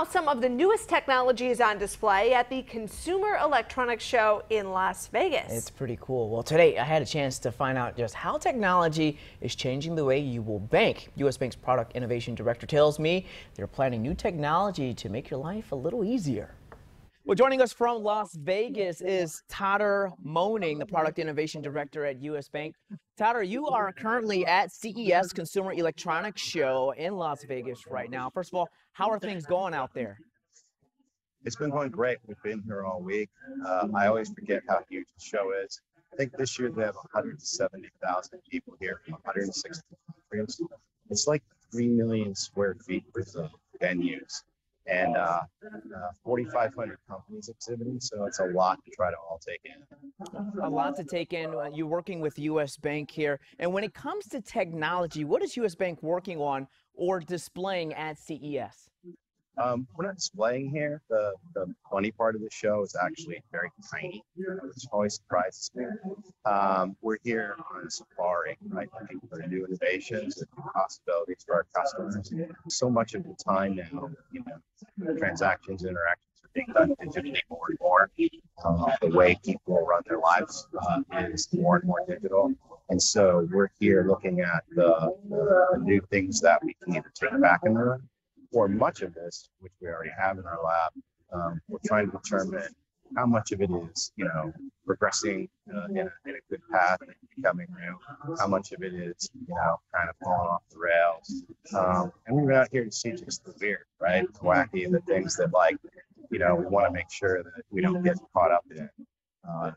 now, some of the newest technology is on display at the Consumer Electronics Show in Las Vegas. It's pretty cool. Well, today I had a chance to find out just how technology is changing the way you will bank. U.S. Bank's Product Innovation Director tells me they're planning new technology to make your life a little easier. Well, joining us from Las Vegas is Totter Moaning, the Product Innovation Director at U.S. Bank. Totter, you are currently at CES Consumer Electronics Show in Las Vegas right now. First of all, how are things going out there? It's been going great. We've been here all week. I always forget how huge the show is. I think this year they have 170,000 people here from 160 countries. It's like 3 million square feet worth of venues. And 4,500 companies exhibiting, so it's a lot to try to all take in. A lot to take in. You're working with U.S. Bank here. And when it comes to technology, what is U.S. Bank working on or displaying at CES? We're not displaying here. The funny part of the show is actually very tiny, which always surprises me. We're here on a safari, right? Looking for new innovations and new possibilities for our customers. So much of the time now, transactions, interactions are being done digitally more and more. The way people run their lives is more and more digital. And so we're here looking at the new things that we can either take back in the room, or much of this, which we already have in our lab. We're trying to determine how much of it is, progressing in a good path and becoming new, how much of it is, kind of falling off the rails. And we're out here to see just the weird, right? The wacky, the things that we want to make sure that we don't get caught up in.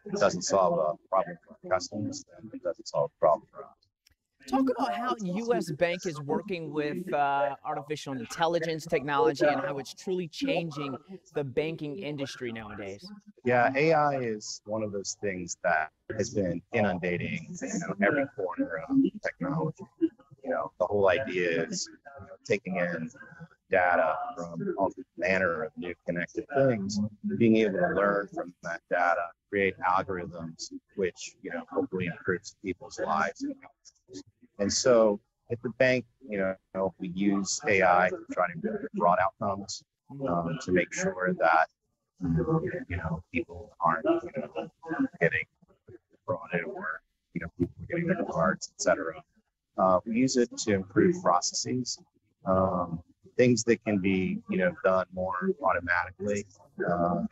It doesn't solve a problem for our customers, then it doesn't solve a problem for us. Talk about how U.S. Bank is working with artificial intelligence technology and how it's truly changing the banking industry nowadays. Yeah, AI is one of those things that has been inundating every corner of technology. The whole idea is taking in data from all manner of new connected things, being able to learn from that data, create algorithms which hopefully improves people's lives. And so at the bank, we use AI to try to improve broad outcomes, to make sure that people aren't getting frauded or people getting their cards, etc. We use it to improve processes, things that can be done more automatically,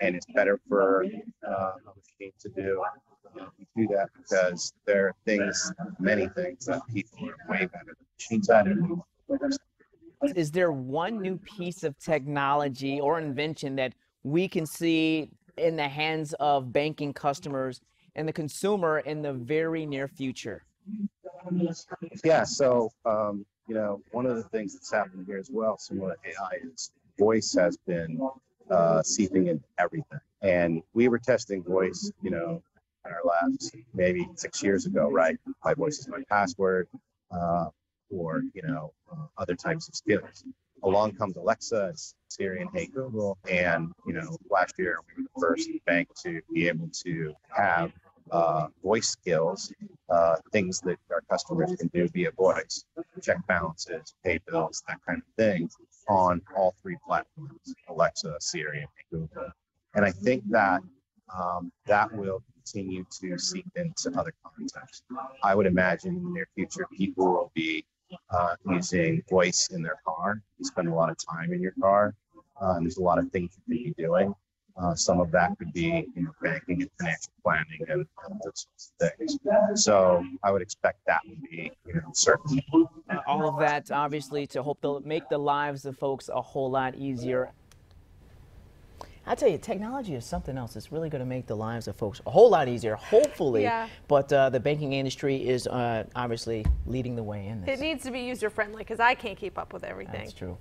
and it's better for a machine to do. We do that because there are things, many things that people are way better than machines at it. Is there one new piece of technology or invention that we can see in the hands of banking customers and the consumer in the very near future? Yeah, so one of the things that's happening here as well, similar to AI, is voice has been seeping into everything. And we were testing voice, in our labs maybe 6 years ago, right? My voice is my password, or other types of skills. Along comes Alexa, Siri, and Hey Google, and last year we were the first bank to be able to have voice skills, things that our customers can do via voice, check balances, pay bills, that kind of thing, on all three platforms: Alexa, Siri, and Hey Google. And I think that that will continue to seep into other contexts. I would imagine in the near future, people will be using voice in their car. You spend a lot of time in your car, and there's a lot of things you could be doing. Some of that could be banking and financial planning and those sorts of things. So I would expect that would be certain. All of that, obviously, to hope to make the lives of folks a whole lot easier. I tell you, technology is something else. It's really going to make the lives of folks a whole lot easier, hopefully. Yeah. But the banking industry is obviously leading the way in this. It needs to be user-friendly because I can't keep up with everything. That's true.